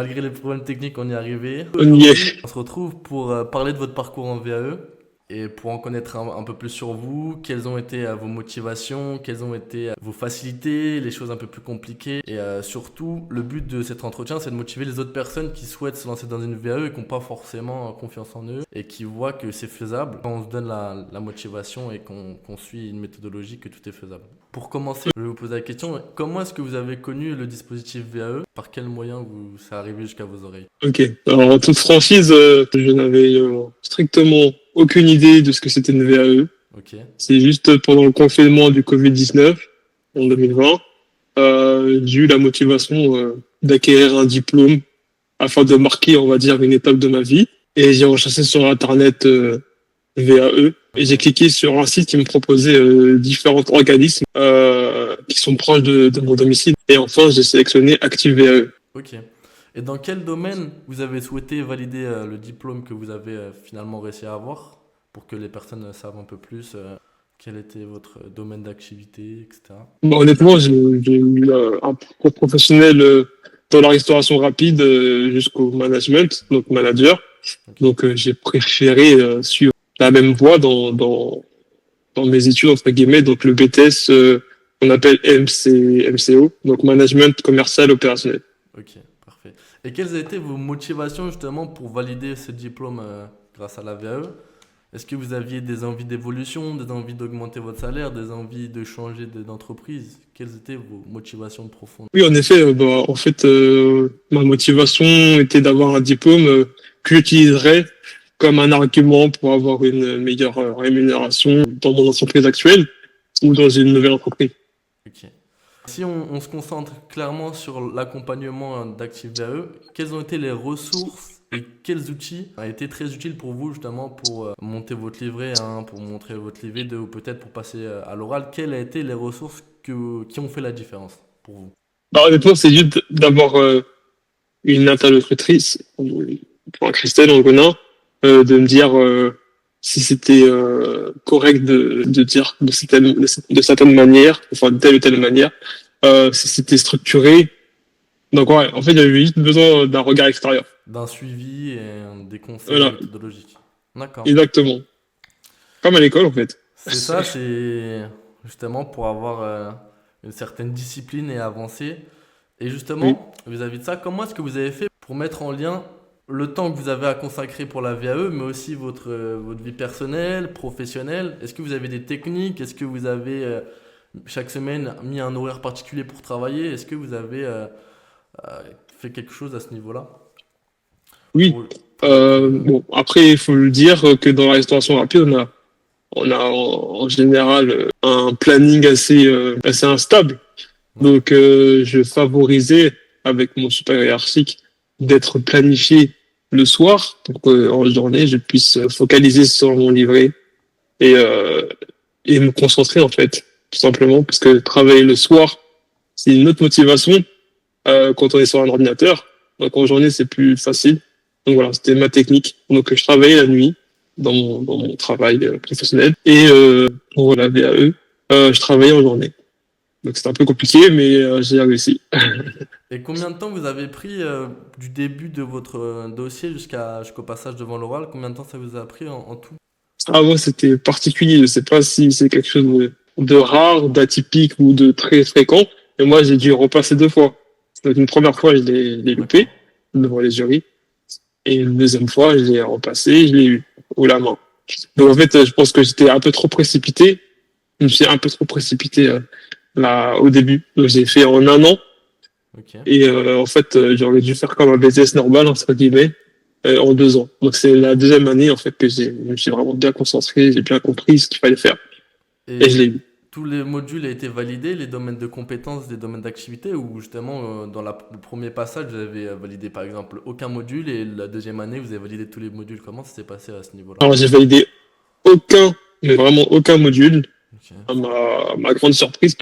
Malgré les problèmes techniques, on y est arrivé. On y Aujourd'hui, est. on se retrouve pour parler de votre parcours en VAE et pour en connaître un peu plus sur vous, quelles ont été vos motivations, quelles ont été vos facilités, les choses un peu plus compliquées. Et surtout, le but de cet entretien, c'est de motiver les autres personnes qui souhaitent se lancer dans une VAE et qui n'ont pas forcément confiance en eux et qui voient que c'est faisable. Quand on se donne la motivation et qu'on suit une méthodologie, que tout est faisable. Pour commencer, je vais vous poser la question, comment est-ce que vous avez connu le dispositif VAE? Par quel moyen ça arrivé jusqu'à vos oreilles? Ok. Alors, en toute franchise, je n'avais strictement aucune idée de ce que c'était une VAE. Ok, C'est juste pendant le confinement du Covid-19, en 2020, j'ai eu la motivation d'acquérir un diplôme afin de marquer, on va dire, une étape de ma vie. Et j'ai recherché sur Internet VAE. Et j'ai cliqué sur un site qui me proposait différents organismes qui sont proches de mon domicile. Et enfin, j'ai sélectionné Active VAE. ok. Et dans quel domaine vous avez souhaité valider le diplôme que vous avez finalement réussi à avoir pour que les personnes savent un peu plus quel était votre domaine d'activité, etc. Bon, honnêtement, j'ai eu un parcours professionnel dans la restauration rapide jusqu'au management, donc manager. Ok, Donc, j'ai préféré suivre la même voie dans mes études, entre guillemets, donc le BTS qu'on appelle MCO, donc management commercial opérationnel. ok, parfait. Et quelles étaient vos motivations justement pour valider ce diplôme grâce à la VAE? Est-ce que vous aviez des envies d'évolution, des envies d'augmenter votre salaire, des envies de changer d'entreprise? Quelles étaient vos motivations profondes? Oui, en effet, bah, en fait, ma motivation était d'avoir un diplôme que j'utiliserais comme un argument pour avoir une meilleure rémunération dans mon entreprise actuelle ou dans une nouvelle entreprise. Ok. Si on se concentre clairement sur l'accompagnement d'Active VAE, quelles ont été les ressources et quels outils ont été très utiles pour vous justement pour monter votre livret 1, pour montrer votre livret 2 ou peut-être pour passer à l'oral? Quelles ont été les ressources qui ont fait la différence pour vous? Bah, honnêtement, c'est juste d'avoir une interlocutrice, pour un Christelle Angonin, de me dire si c'était correct de dire de certaines manières, enfin de telle ou telle manière, si c'était structuré. Donc ouais, en fait, j'avais juste besoin d'un regard extérieur. D'un suivi et des conseils Voilà, méthodologiques. D'accord. exactement. Comme à l'école, en fait. C'est ça, c'est justement pour avoir une certaine discipline et avancer. Et Oui. justement, vis-à-vis de ça, comment est-ce que vous avez fait pour mettre en lien le temps que vous avez à consacrer pour la VAE, mais aussi votre vie personnelle, professionnelle? Est-ce que vous avez des techniques? Est-ce que vous avez chaque semaine mis un horaire particulier pour travailler? Est-ce que vous avez fait quelque chose à ce niveau-là Oui. pour être... Bon, après, il faut le dire que dans la restauration rapide, on a en général un planning assez instable. Ouais, Donc, je favorisais avec mon supérieur hiérarchique d'être planifié le soir pour qu'en journée, je puisse focaliser sur mon livret et, euh, et me concentrer, en fait, tout simplement, parce que travailler le soir, c'est une autre motivation quand on est sur un ordinateur. Donc, en journée, c'est plus facile. Donc, voilà, c'était ma technique. Donc, je travaillais la nuit dans mon travail professionnel et pour la VAE, je travaillais en journée. Donc c'était un peu compliqué, mais j'ai réussi. et combien de temps vous avez pris du début de votre dossier jusqu'au passage devant l'oral? Combien de temps ça vous a pris en tout? Ah, moi, c'était particulier. Je sais pas si c'est quelque chose de rare, d'atypique ou de très fréquent. Et moi, j'ai dû repasser 2 fois. Donc, une première fois, je l'ai loupé D'accord. devant les jurys. Et une deuxième fois, je l'ai repassé, je l'ai eu ou la main. Donc, en fait, je pense que j'étais un peu trop précipité. Je me suis un peu trop précipité là au début. Donc, j'ai fait en un an. Ok. Et en fait, j'aurais dû faire comme un BTS normal, entre guillemets, en 2 ans. Donc c'est la deuxième année en fait que je me suis vraiment bien concentré, j'ai bien compris ce qu'il fallait faire et je l'ai Et eu. tous les modules ont été validés, les domaines de compétences, les domaines d'activité, ou justement dans le premier passage, vous avez validé par exemple aucun module et la deuxième année, vous avez validé tous les modules. Comment ça s'est passé à ce niveau-là? Alors j'ai validé aucun, mais vraiment aucun module, Ok. à ma grande surprise.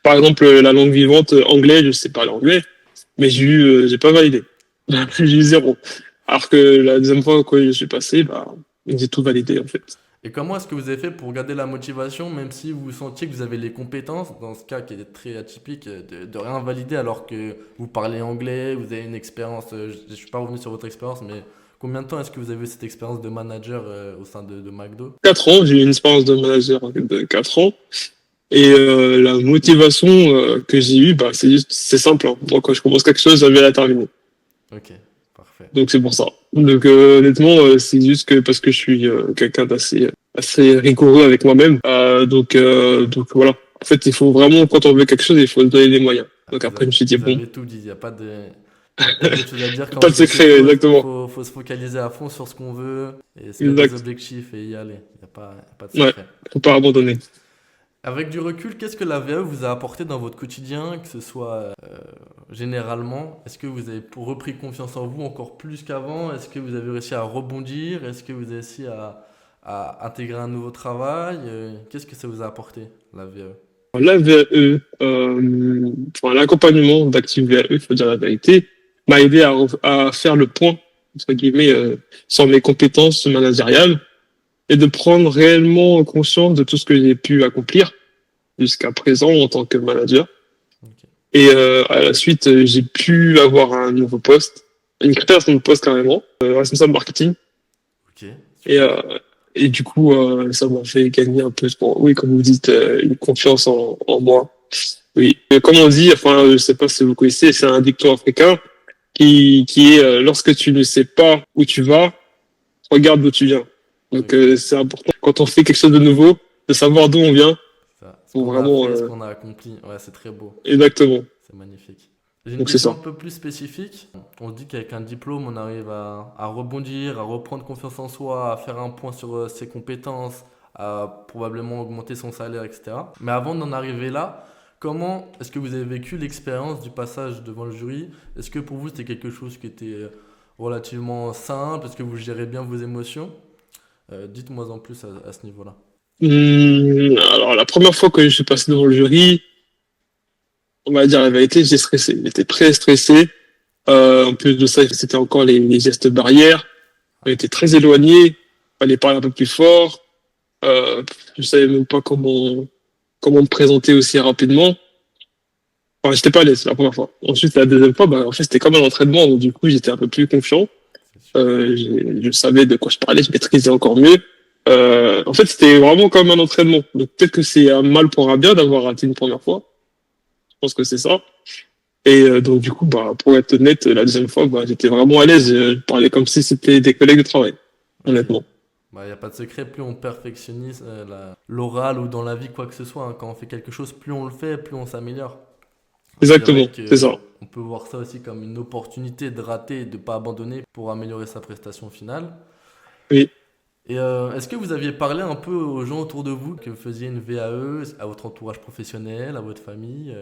Par exemple, la langue vivante anglais, je sais parler anglais, mais j'ai pas validé. J'ai eu zéro. Alors que la deuxième fois que je suis passé, bah, j'ai tout validé en fait. Et comment est-ce que vous avez fait pour garder la motivation, même si vous sentiez que vous avez les compétences, dans ce cas qui est très atypique, de rien valider alors que vous parlez anglais, vous avez une expérience, je ne suis pas revenu sur votre expérience, mais combien de temps est-ce que vous avez eu cette expérience de manager au sein de McDo? 4 ans, j'ai eu une expérience de manager de 4 ans. Et la motivation que j'ai eue, bah, c'est simple. Hein. Moi, quand je commence quelque chose, j'avais la terminer. Ok, parfait. Donc c'est pour ça. Donc honnêtement, c'est juste que parce que je suis quelqu'un assez rigoureux avec moi-même. Donc voilà. En fait, il faut vraiment, quand on veut quelque chose, il faut se donner les moyens. Ah, Donc après, je me suis dit, vous bon, avez tout dit, il n'y a pas y a pas d'autre chose à dire. Quand pas on de veut quelque secret, chose, exactement. faut se focaliser à fond sur ce qu'on veut et se mettre des Exact. objectifs et y aller. Y a pas de Ouais, secret. faut pas abandonner. Avec du recul, qu'est-ce que la VAE vous a apporté dans votre quotidien, que ce soit généralement? Est-ce que vous avez repris confiance en vous encore plus qu'avant? Est-ce que vous avez réussi à rebondir? Est-ce que vous avez réussi à intégrer un nouveau travail? Qu'est-ce que ça vous a apporté, la VAE? La VAE, enfin, l'accompagnement d'Active VAE, il faut dire la vérité, m'a aidé à faire le point, entre guillemets, sur mes compétences managériales et de prendre réellement conscience de tout ce que j'ai pu accomplir jusqu'à présent en tant que manager. Ok, Et à la suite, j'ai pu avoir un nouveau poste, une création de poste carrément, responsable marketing. ok, Et, super. et du coup, ça m'a fait gagner un peu, oui, comme vous dites, une confiance en moi. Oui, comme on dit, enfin, je sais pas si vous connaissez, c'est un dicton africain qui est lorsque tu ne sais pas où tu vas, regarde d'où tu viens. Donc Ok, c'est important quand on fait quelque chose de nouveau, de savoir d'où on vient ça. Ce pour qu'on a vraiment fait, ce qu'on a accompli, ouais, c'est très beau. exactement. C'est magnifique. J'ai une Donc c'est question ça. un peu plus spécifique. On dit qu'avec un diplôme, on arrive à rebondir, à reprendre confiance en soi, à faire un point sur ses compétences, à probablement augmenter son salaire, etc. Mais avant d'en arriver là, comment est-ce que vous avez vécu l'expérience du passage devant le jury? Est-ce que pour vous c'était quelque chose qui était relativement simple? Est-ce que vous gérez bien vos émotions? Dites-moi en plus à ce niveau-là. Alors la première fois que je suis passé devant le jury, on va dire la vérité, j'ai stressé. J'étais très stressé. En plus de ça, c'était encore les gestes barrières. On était très éloignés. Fallait parler un peu plus fort. Je savais même pas comment me présenter aussi rapidement. Enfin, j'étais pas à l'aise la première fois. Ensuite, la deuxième fois, bah, en fait, c'était comme un entraînement. Donc, du coup, j'étais un peu plus confiant. C'est super. Je savais de quoi je parlais, je maîtrisais encore mieux. En fait, c'était vraiment comme un entraînement. Donc, peut-être que c'est un mal pour un bien d'avoir raté une première fois. Je pense que c'est ça. Et donc, du coup, bah, pour être honnête, la deuxième fois, bah, j'étais vraiment à l'aise. Je parlais comme si c'était des collègues de travail, Ok. honnêtement. Bah, y a pas de secret, plus on perfectionnise l'oral ou dans la vie, quoi que ce soit, hein. Quand on fait quelque chose, plus on le fait, plus on s'améliore. Et c'est Exactement, vrai c'est que ça. on peut voir ça aussi comme une opportunité de rater et de pas abandonner pour améliorer sa prestation finale. Oui. Et est-ce que vous aviez parlé un peu aux gens autour de vous que vous faisiez une VAE, à votre entourage professionnel, à votre famille,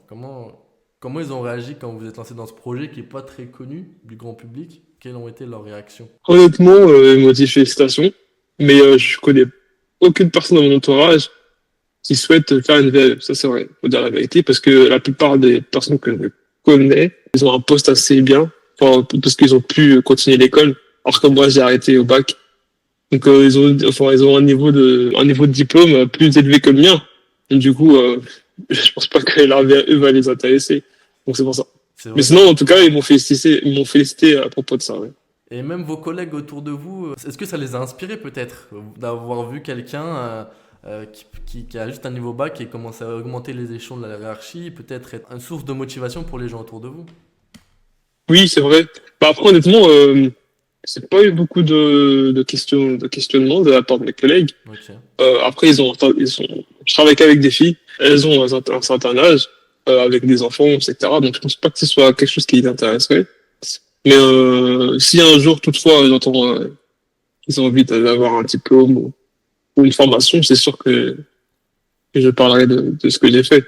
comment ils ont réagi quand vous vous êtes lancé dans ce projet qui est pas très connu du grand public? Quelles ont été leurs réactions? Honnêtement, ils m'ont dit félicitations. Mais je connais aucune personne dans mon entourage qui souhaite faire une VAE. Ça, c'est vrai. Faut dire la vérité. Parce que la plupart des personnes que je connais, ils ont un poste assez bien. Enfin, parce qu'ils ont pu continuer l'école. Alors que Ok. moi, j'ai arrêté au bac. Donc, ils ont un niveau de diplôme plus élevé que le mien. Donc, du coup, je pense pas que la VAE va les intéresser. Donc, c'est pour ça. C'est Mais vrai sinon, en que tout cas, ils m'ont félicité à propos de ça. Ouais. Et même vos collègues autour de vous, est-ce que ça les a inspirés peut-être d'avoir vu quelqu'un qui a juste un niveau bac et commence à augmenter les échelons de la hiérarchie, peut-être être une source de motivation pour les gens autour de vous? Oui, c'est vrai. Bah, après, honnêtement, c'est pas eu beaucoup de questionnements de la part de mes collègues. Ok, Après, je travaille qu'avec des filles. Elles ont un certain âge, avec des enfants, etc. Donc, je pense pas que ce soit quelque chose qui les intéresserait. Mais si un jour, toutefois, j'entends qu'ils ont envie d'avoir un diplôme ou une formation, c'est sûr que je parlerai de ce que j'ai fait.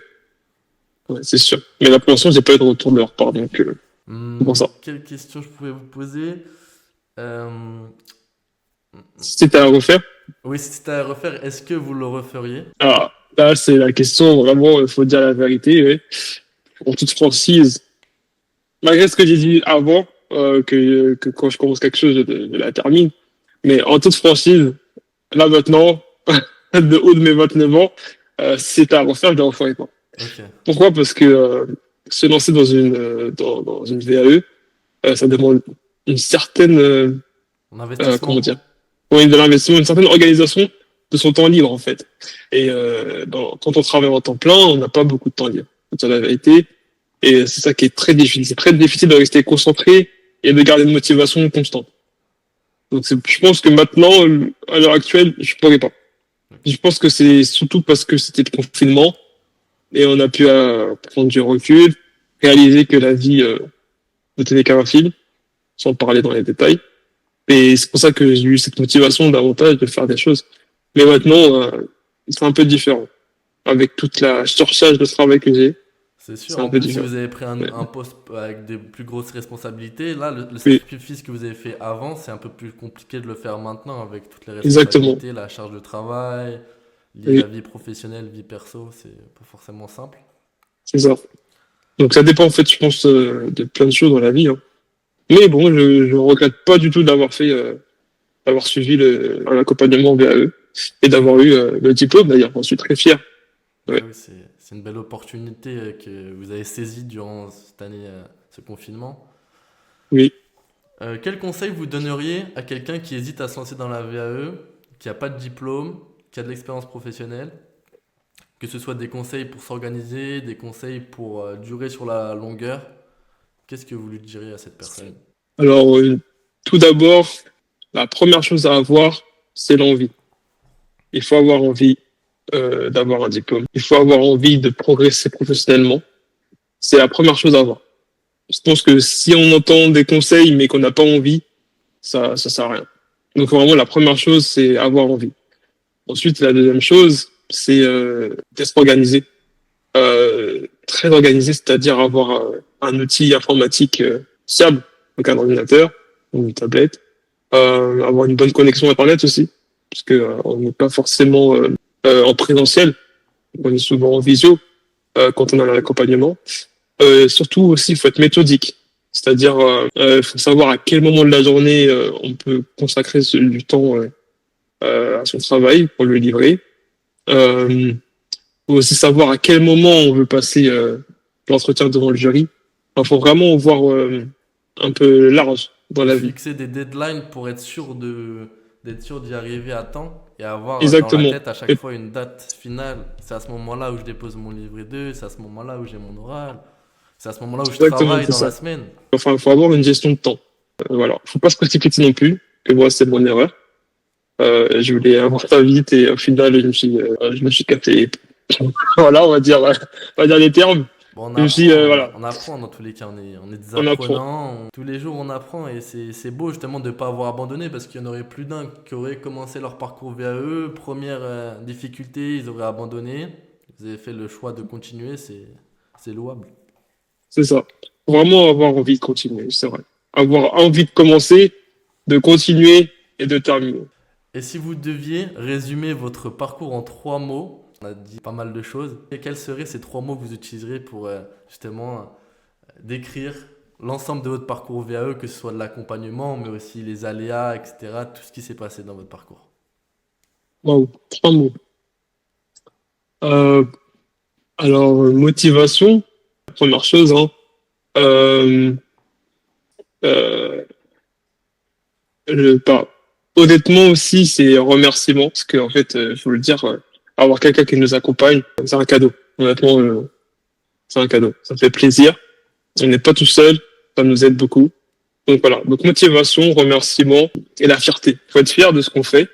Ouais, c'est sûr. Mais là, pour l'instant, j'ai pas eu de retour de leur part, donc c'est pour ça. Quelle question je pouvais vous poser? Euh, Si c'était à refaire, Oui, si c'était à refaire, est-ce que vous le referiez? ah, là, c'est la question, vraiment, il faut dire la vérité, ouais. En toute franchise, malgré ce que j'ai dit avant, que quand je commence quelque chose, je la termine. Mais en toute franchise, Là maintenant, de haut de mes 29 ans, si c'était à refaire, je ne le referais pas. Ok. Pourquoi? Parce que se lancer dans une VAE, ça demande une certaine, En comment dire, investissement? oui, de l'investissement, une certaine organisation de son temps libre en fait. Et quand on travaille en temps plein, on n'a pas beaucoup de temps libre. C'est la vérité. Et c'est ça qui est très difficile. C'est très difficile de rester concentré et de garder une motivation constante. Donc je pense que maintenant, à l'heure actuelle, je pourrais pas. Je pense que c'est surtout parce que c'était le confinement et on a pu prendre du recul, réaliser que la vie ne tenait qu'à un fil, sans parler dans les détails. Et c'est pour ça que j'ai eu cette motivation davantage de faire des choses. Mais maintenant, c'est un peu différent. Avec toute la surcharge de travail que j'ai, C'est sûr. c'est un En peu plus, si différent. vous avez pris Ouais. un poste avec de plus grosses responsabilités, là, le Oui, sacrifice que vous avez fait avant, c'est un peu plus compliqué de le faire maintenant avec toutes les exactement. responsabilités, la charge de travail, la Oui, vie professionnelle, vie perso, c'est pas forcément simple. c'est ça. Donc ça dépend en fait, je pense, de plein de choses dans la vie, hein. Mais bon, je regrette pas du tout d'avoir suivi un accompagnement VAE et d'avoir eu le diplôme d'ailleurs. J'en suis très fier. Ah Ouais. oui, c'est une belle opportunité que vous avez saisie durant cette année, ce confinement. Oui. Quel conseil vous donneriez à quelqu'un qui hésite à se lancer dans la VAE, qui n'a pas de diplôme, qui a de l'expérience professionnelle, que ce soit des conseils pour s'organiser, des conseils pour durer sur la longueur? Qu'est-ce que vous lui diriez à cette personne? Alors, tout d'abord, la première chose à avoir, c'est l'envie. Il faut avoir envie d'avoir un diplôme. Il faut avoir envie de progresser professionnellement. C'est la première chose à avoir. Je pense que si on entend des conseils mais qu'on n'a pas envie, ça sert à rien. Donc vraiment, la première chose, c'est avoir envie. Ensuite, la deuxième chose, c'est d'être organisé. Très organisé, c'est-à-dire avoir un outil informatique fiable, donc un ordinateur ou une tablette, avoir une bonne connexion Internet aussi, parce que on n'est pas forcément en présentiel, on est souvent en visio quand on a un accompagnement. Surtout aussi, il faut être méthodique, c'est-à-dire faut savoir à quel moment de la journée on peut consacrer du temps à son travail pour le livrer. Il faut aussi savoir à quel moment on veut passer l'entretien devant le jury. Il faut vraiment voir un peu large dans Vous la vie. fixez des deadlines pour être sûr d'être sûr d'y arriver à temps et avoir dans la Exactement. tête à chaque Et- fois une date finale. C'est à ce moment-là où je dépose mon livret 2, c'est à ce moment-là où j'ai mon oral, c'est à ce moment-là où je Exactement, travaille c'est dans ça. la semaine. Enfin, il faut avoir une gestion de temps. Voilà. Faut pas se précipiter non plus, que moi, c'est mon erreur. Je voulais avoir ça vite et au final, je me suis capté. Voilà, on va dire les termes. Bon, Je me suis, voilà, on apprend dans tous les cas, on est des on apprend. apprenants, tous les jours on apprend et c'est beau justement de ne pas avoir abandonné parce qu'il y en aurait plus d'un qui aurait commencé leur parcours VAE, première difficulté, ils auraient abandonné, vous avez fait le choix de continuer, c'est louable. C'est ça. Vraiment avoir envie de continuer, c'est vrai. Avoir envie de commencer, de continuer et de terminer. Et si vous deviez résumer votre parcours en trois mots, on a dit pas mal de choses, et quels seraient ces trois mots que vous utiliserez pour justement décrire l'ensemble de votre parcours VAE, que ce soit de l'accompagnement, mais aussi les aléas, etc., tout ce qui s'est passé dans votre parcours? Waouh, 3 mots. Euh, alors, motivation, première chose, hein. Euh, euh, pas. Honnêtement aussi, c'est remerciement, parce qu'en fait, faut le dire, avoir quelqu'un qui nous accompagne, c'est un cadeau. Honnêtement, c'est un cadeau. Ça fait plaisir. On n'est pas tout seul, ça nous aide beaucoup. Donc voilà. Donc motivation, remerciement et la fierté. Faut être fier de ce qu'on fait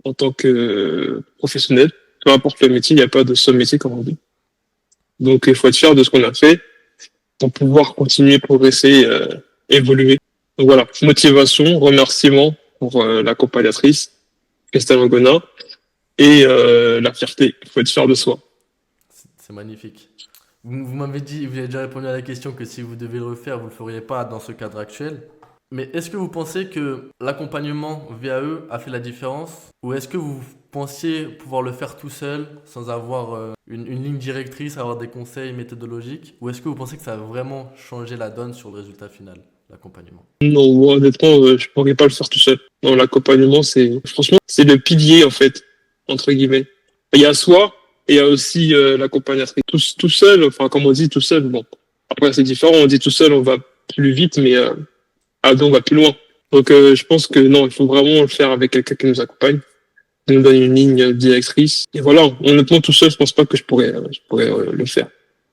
en tant que professionnel. Peu importe le métier, il n'y a pas de seul métier comme on dit. Donc il faut être fier de ce qu'on a fait pour pouvoir continuer, progresser, évoluer. Donc voilà, motivation, remerciement pour l'accompagnatrice, Christelle Ogona, et la fierté. Il faut être fier de soi. C'est magnifique. Vous m'avez dit, vous avez déjà répondu à la question que si vous devez le refaire, vous le feriez pas dans ce cadre actuel. Mais est-ce que vous pensez que l'accompagnement VAE a fait la différence? Ou est-ce que vous pensiez pouvoir le faire tout seul, sans avoir une ligne directrice, avoir des conseils méthodologiques? Ou est-ce que vous pensez que ça a vraiment changé la donne sur le résultat final, l'accompagnement? Non, moi, honnêtement, je pourrais pas le faire tout seul. Non, l'accompagnement, franchement, c'est le pilier, en fait, entre guillemets. Il y a soi et il y a aussi l'accompagnatrice. Tout seul, enfin, comme on dit, tout seul, bon. Après, c'est différent, on dit tout seul, on va plus vite, mais à deux, on va plus loin. Donc, je pense que non, il faut vraiment le faire avec quelqu'un qui nous accompagne, qui nous donne une ligne directrice. Et voilà, honnêtement, tout seul, je pense pas que je pourrais le faire.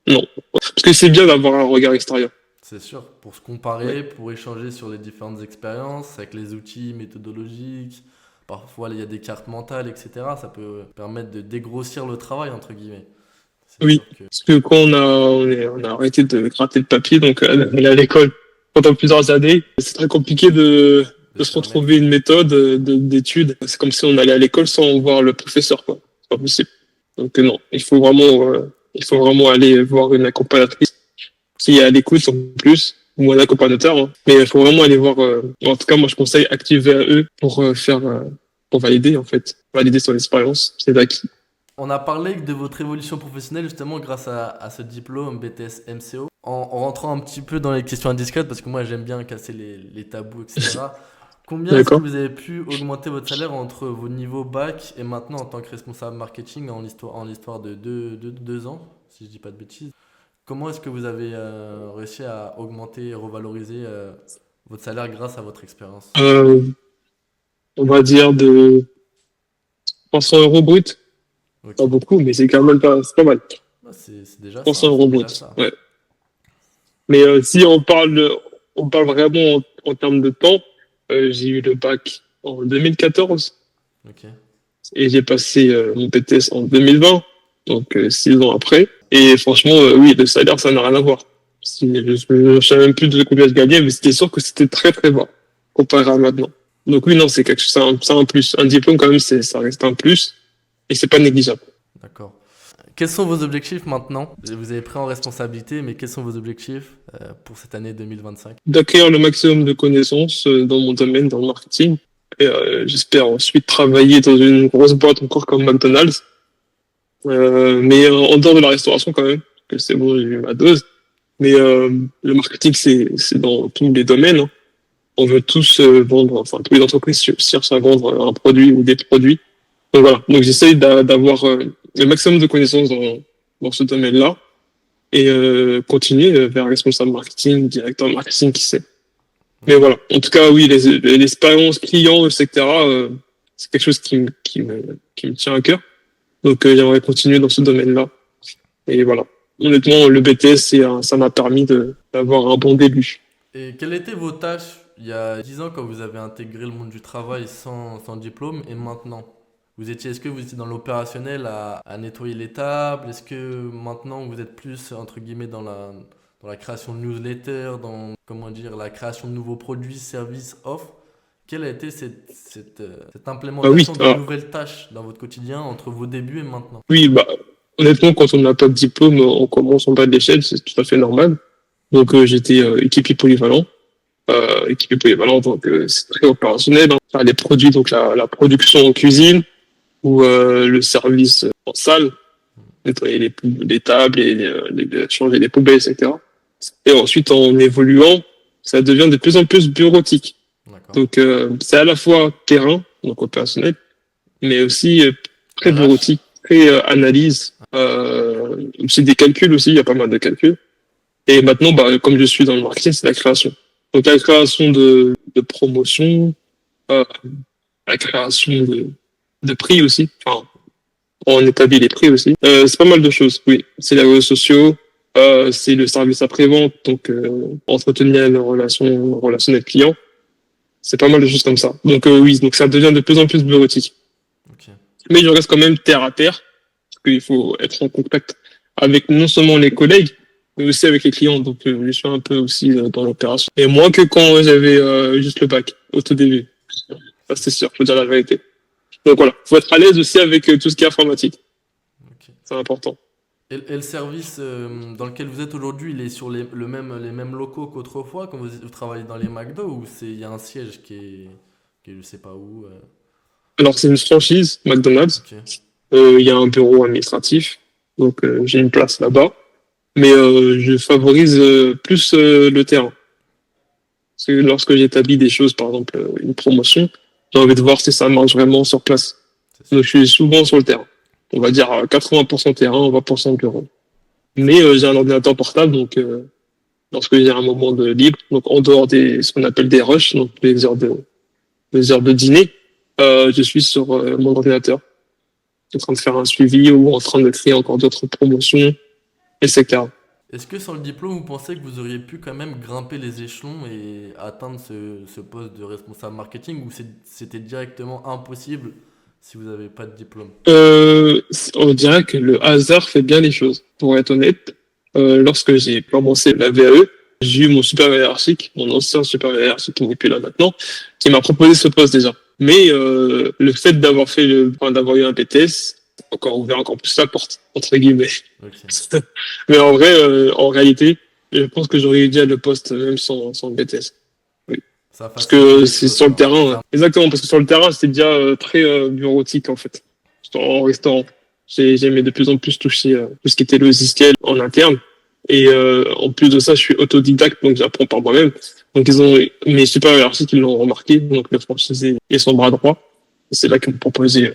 Non. Parce que c'est bien d'avoir un regard extérieur. C'est sûr, pour se Ouais. comparer, pour échanger sur les différentes expériences, avec les outils méthodologiques, parfois il y a des cartes mentales, etc. Ça peut permettre de dégrossir le travail, entre guillemets. C'est Oui, sûr que... parce que quand on a arrêté de gratter le papier, donc aller à l'école pendant plusieurs années, c'est très compliqué De de se se permettre. retrouver une méthode d'études. C'est comme si on allait à l'école sans voir le professeur, quoi. C'est pas possible. Donc non, il faut vraiment aller voir une accompagnatrice qui est à l'écoute en plus, ou un accompagnateur, hein. Mais il faut vraiment aller voir. En tout cas, moi, je conseille activer à eux pour valider en fait, valider son expérience. C'est acquis. On a parlé de votre évolution professionnelle justement grâce à ce diplôme BTS MCO. En rentrant un petit peu dans les questions indiscrètes, parce que moi j'aime bien casser les tabous, etc. Combien est-ce que D'accord? vous avez pu augmenter votre salaire entre vos niveaux bac et maintenant en tant que responsable marketing en l'histoire de 2 ans, si je dis pas de bêtises? Comment est-ce que vous avez réussi à augmenter et revaloriser votre salaire grâce à votre expérience? Euh, on va dire de 300 euros brut. Ok. Pas beaucoup, mais c'est quand même pas, c'est pas mal. Bah, c'est déjà 300 ça, c'est euros déjà brut. ça. Ouais. Mais si on parle vraiment en termes de temps, j'ai eu le bac en 2014 Ok. et j'ai passé mon BTS en 2020, donc 6 ans après. Et franchement, oui, le salaire, ça n'a rien à voir. Je sais même plus de combien je gagnais, mais c'était sûr que c'était très très bas comparé à maintenant. Donc oui, non, c'est quelque chose, c'est un plus. Un diplôme quand même, ça reste un plus et c'est pas négligeable. D'accord. Quels sont vos objectifs maintenant? Vous avez pris en responsabilité, mais quels sont vos objectifs pour cette année 2025? D'acquérir le maximum de connaissances dans mon domaine, dans le marketing. Et j'espère ensuite travailler dans une grosse boîte encore comme McDonald's, mais en dehors de la restauration quand même, parce que c'est bon, j'ai eu ma dose. Mais le marketing, c'est dans tous les domaines, hein. On veut tous vendre, enfin toutes les entreprises cherchent à vendre un produit ou des produits. Donc voilà, donc j'essaye d'avoir le maximum de connaissances dans ce domaine-là et continuer vers responsable marketing, directeur marketing, qui sait. Mais Ok. voilà, en tout cas, oui, l'expérience client, etc., c'est quelque chose qui me tient à cœur. Donc, j'aimerais continuer dans ce domaine-là. Et voilà. Honnêtement, le BTS, ça m'a permis d'avoir un bon début. Et quelles étaient vos tâches il y a 10 ans quand vous avez intégré le monde du travail sans diplôme et maintenant? Est-ce que vous étiez dans l'opérationnel à nettoyer les tables? Est-ce que maintenant vous êtes plus, entre guillemets, dans la création de newsletters, dans, comment dire, la création de nouveaux produits, services, offres? Quelle a été cette Ah oui, implémentation de nouvelles tâches dans votre quotidien entre vos débuts et maintenant? oui, bah, honnêtement, quand on n'a pas de diplôme, on commence en bas de l'échelle, c'est tout à fait normal. Donc, j'étais équipier polyvalent. Équipier polyvalent, donc c'est très opérationnel, hein. Faire les produits, donc la production en cuisine ou le service en salle, nettoyer les tables et changer les poubelles, etc. Et ensuite, en évoluant, ça devient de plus en plus bureautique. D'accord. Donc, c'est à la fois terrain, donc opérationnel, mais aussi très RH? bureautique, très analyse, aussi des calculs aussi, il y a pas mal de calculs. Et maintenant, bah, comme je suis dans le marketing, c'est la création. Donc, la création de promotion, euh, la création de prix aussi. Enfin, on établit les prix aussi. C'est pas mal de choses, oui. C'est les réseaux sociaux, c'est le service après-vente, donc entretenir les relations relationnelles clients. C'est pas mal de choses comme ça. Donc oui, donc ça devient de plus en plus bureautique. Ok. Mais je reste quand même terre à terre, parce qu'il faut être en contact avec non seulement les collègues, mais aussi avec les clients. Donc je suis un peu aussi dans l'opération. Et moins que quand j'avais juste le bac, au tout début. Ça c'est sûr, faut dire la vérité. Donc voilà, faut être à l'aise aussi avec tout ce qui est informatique. Ok. C'est important. Et le service dans lequel vous êtes aujourd'hui, il est sur les mêmes locaux qu'autrefois quand vous travaillez dans les McDo ou il y a un siège qui est je sais pas où Alors, c'est une franchise, McDonald's. Ok, Il y a un bureau administratif, donc j'ai une place là-bas. Mais je favorise plus le terrain. Parce que lorsque j'établis des choses, par exemple une promotion, j'ai envie de voir si ça marche vraiment sur place. c'est sûr. Donc, je suis souvent sur le terrain. On va dire 80% terrain, 20% bureau. Mais j'ai un ordinateur portable, donc lorsque j'ai un moment de libre, donc en dehors des ce qu'on appelle des rushs, donc les heures de dîner, je suis sur mon ordinateur, en train de faire un suivi ou en train de créer encore d'autres promotions, etc. Est-ce que sans le diplôme, vous pensez que vous auriez pu quand même grimper les échelons et atteindre ce poste de responsable marketing ou c'était directement impossible si vous n'avez pas de diplôme? On dirait que le hasard fait bien les choses. Pour être honnête, lorsque j'ai commencé la VAE, j'ai eu mon supérieur hiérarchique, mon ancien supérieur hiérarchique qui n'est plus là maintenant, qui m'a proposé ce poste déjà. Mais le fait d'avoir enfin, d'avoir eu un BTS, encore ouvert encore plus la porte entre guillemets. Ok, Mais en vrai, en réalité, je pense que j'aurais eu déjà le poste même sans le BTS. Oui. ça a Parce facilité que les c'est choses, sur le quoi. terrain, ouais. Exactement, parce que sur le terrain, c'était déjà très bureautique en fait. En restaurant, j'aimais de plus en plus toucher tout ce qui était logiciel en interne. Et en plus de ça, je suis autodidacte, donc j'apprends par moi-même. Donc mes supérieurs hiérarchiques, ils l'ont remarqué, donc le franchisé et son bras droit. Et c'est là qu'ils m'ont proposé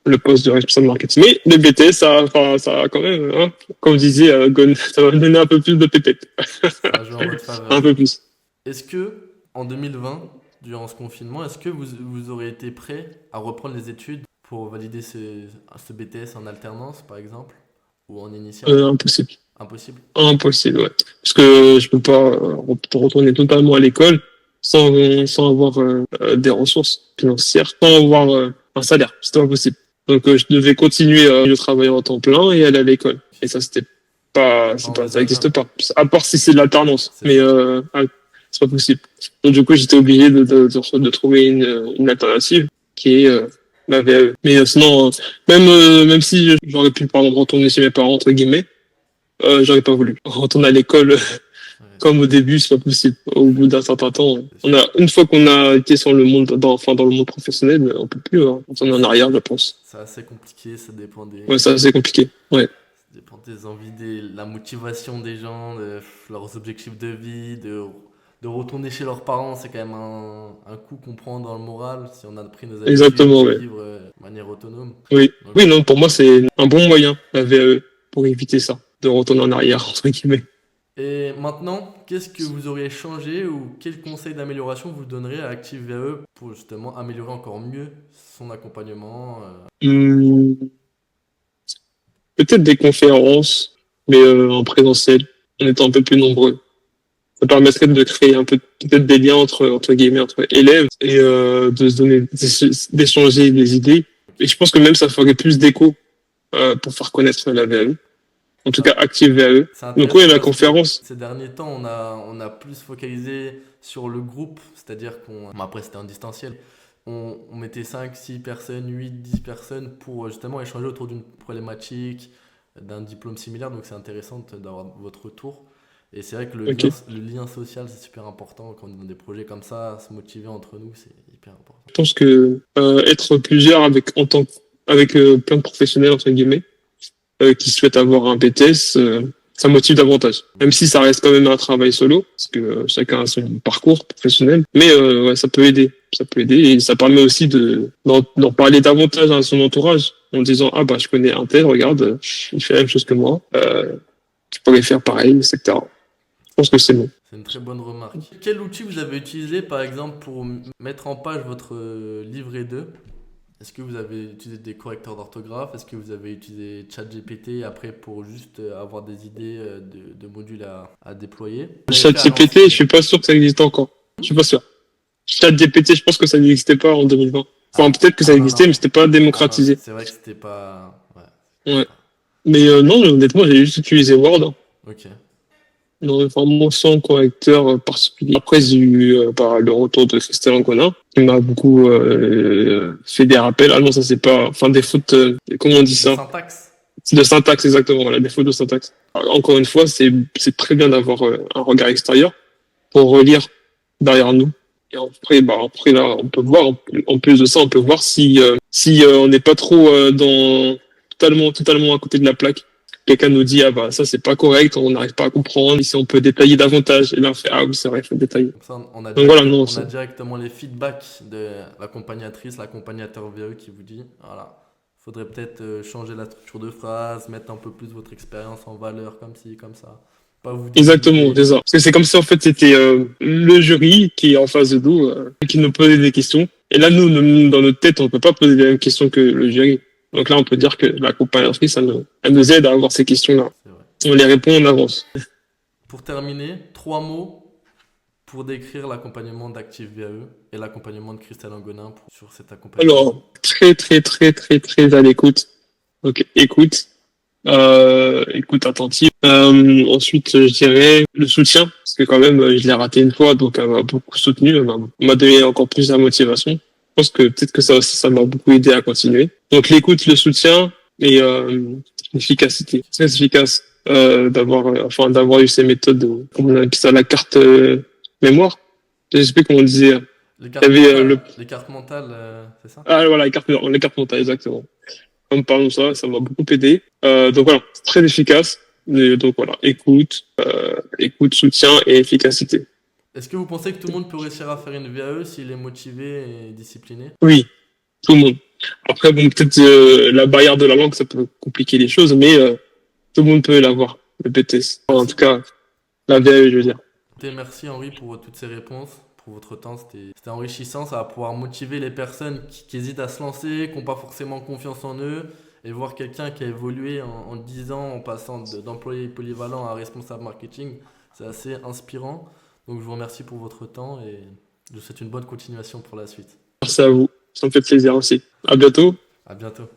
le poste de responsable marketing. Mais le BTS, enfin, ça a quand même, hein, comme je disais, ça va me donner un peu plus de pépette. Ça a joué en votre Un faveur. peu plus. Est-ce que, en 2020, durant ce confinement, est-ce que vous auriez été prêt à reprendre les études pour valider ce BTS en alternance, par exemple, ou en initiale? Impossible. Impossible. Impossible, ouais. Parce que je peux pas retourner totalement à l'école sans avoir des ressources financières, sans avoir un salaire. C'était impossible. Donc je devais continuer de travailler en temps plein et aller à l'école. Et ça, Pas ça n'existe envisageable. pas. À part si c'est de l'alternance. C'est Mais ça. c'est pas possible. Donc du coup, j'étais obligé de trouver une alternative qui est la VAE. Mais sinon, même si j'aurais pu, par exemple, retourner chez mes parents, entre guillemets, j'aurais pas voulu. Retourner à l'école Ouais, comme au début, c'est pas possible. Au bout d'un certain temps, c'est sûr. une fois qu'on a été sur le monde, enfin, dans le monde professionnel, on peut plus retourner en arrière, je pense. C'est assez compliqué, Ouais, ça, c'est compliqué. Ouais. ça dépend des envies, la motivation des gens, leurs objectifs de vie, de retourner chez leurs parents, c'est quand même un coup qu'on prend dans le moral si on a pris nos habitudes Exactement, de ouais. vivre de manière autonome. Oui. Donc, Oui, non, pour moi, c'est un bon moyen, la VAE, pour éviter ça, de retourner en arrière, entre guillemets. et maintenant, qu'est-ce que vous auriez changé ou quel conseil d'amélioration vous donnerez à Active VAE pour justement améliorer encore mieux son accompagnement Hum, peut-être des conférences, mais en présentiel, en étant un peu plus nombreux. Ça permettrait de créer un peu peut-être des liens entre guillemets entre élèves et de se donner d'échanger des idées. Et je pense que même ça ferait plus d'écho pour faire connaître la VAE. En tout cas, ça, Active VAE. c'est Donc oui, intéressant la parce que conférence. ces derniers temps, on a plus focalisé sur le groupe, c'est-à-dire après c'était en distanciel, on mettait 5 6 personnes, 8 10 personnes pour justement échanger autour d'une problématique, d'un diplôme similaire, donc c'est intéressant d'avoir votre retour. Et c'est vrai que Ok. le lien social, c'est super important quand on est dans des projets comme ça, se motiver entre nous, c'est hyper important. Je pense que être plusieurs avec plein de professionnels entre guillemets qui souhaitent avoir un BTS, ça motive davantage. Même si ça reste quand même un travail solo, parce que chacun a son parcours professionnel. Mais ouais, ça peut aider. Ça peut aider et ça permet aussi d'en parler davantage à son entourage en disant ah bah je connais un tel, regarde, il fait la même chose que moi, tu pourrais faire pareil, etc. Je pense que c'est bon. C'est une très bonne remarque. Quel outil vous avez utilisé par exemple pour mettre en page votre livret 2? Est-ce que vous avez utilisé des correcteurs d'orthographe? Est-ce que vous avez utilisé ChatGPT après pour juste avoir des idées de modules à déployer? Vous avez fait à ChatGPT, je l'ancienne. suis pas sûr que ça existe encore. Je suis pas sûr. ChatGPT, je pense que ça n'existait pas en 2020. Enfin, peut-être que ça Non, existait, non. mais c'était pas Ah non, démocratisé. c'est vrai que c'était pas. Ouais, c'était Ouais. pas. Mais non, honnêtement, j'ai juste utilisé Word. Hein. Ok. Non, vraiment sans correcteur particulier. Après, j'ai eu le retour de Christelle Angonin, qui m'a beaucoup fait des rappels. Ah non, ça c'est pas... Enfin, des fautes... comment on dit De ça? syntaxe? De syntaxe, exactement, la défaut de syntaxe. Alors, encore une fois, c'est très bien d'avoir un regard extérieur pour relire derrière nous. Et après là, on peut voir, en plus de ça, on peut voir si on n'est pas trop totalement à côté de la plaque. Quelqu'un nous dit, ah bah, ça, c'est pas correct, on n'arrive pas à comprendre, ici, on peut détailler davantage. Et là, on fait, ah oui, c'est vrai, il faut détailler. Comme ça, Donc voilà, non, on a directement les feedbacks de l'accompagnatrice, l'accompagnateur VAE qui vous dit, voilà, faudrait peut-être changer la structure de phrase, mettre un peu plus votre expérience en valeur, comme ci, comme ça. Pas vous exactement, divulguer. c'est ça. Parce que c'est comme si en fait c'était le jury qui est en face de nous, qui nous posait des questions. Et là, dans notre tête, on peut pas poser les mêmes questions que le jury. Donc là, on peut dire que l'accompagnatrice, elle nous aide à avoir ces questions-là. C'est vrai. On les répond en avance. Pour terminer, 3 mots pour décrire l'accompagnement d'Active VAE et l'accompagnement de Christelle Angonin sur cet accompagnement. Alors, très à l'écoute. Donc, écoute. Écoute attentive. Ensuite, je dirais le soutien, parce que quand même, je l'ai raté une fois, donc elle m'a beaucoup soutenu, elle m'a donné encore plus de motivation. Je pense que peut-être que ça aussi, ça m'a beaucoup aidé à continuer. Donc l'écoute, le soutien et l'efficacité. Très efficace d'avoir eu ces méthodes, comment on appelle ça, la carte mémoire. Je sais plus comment on disait. Les cartes mentales, c'est ça? Ah voilà, les cartes mentales, exactement. En me parlant de ça, ça m'a beaucoup aidé. Donc voilà, c'est très efficace. Et donc voilà, écoute, soutien et efficacité. Est-ce que vous pensez que tout le monde peut réussir à faire une VAE s'il est motivé et discipliné? Oui, tout le monde. Après, bon, peut-être la barrière de la langue, ça peut compliquer les choses, mais tout le monde peut l'avoir, le BTS. Enfin, en tout cas, la VAE, je veux dire. Merci Henri pour toutes ces réponses, pour votre temps. C'était enrichissant, ça va pouvoir motiver les personnes qui hésitent à se lancer, qui n'ont pas forcément confiance en eux, et voir quelqu'un qui a évolué en 10 ans en passant d'employé polyvalent à responsable marketing, c'est assez inspirant. Donc je vous remercie pour votre temps et je vous souhaite une bonne continuation pour la suite. Merci à vous, ça me fait plaisir aussi. À bientôt. À bientôt.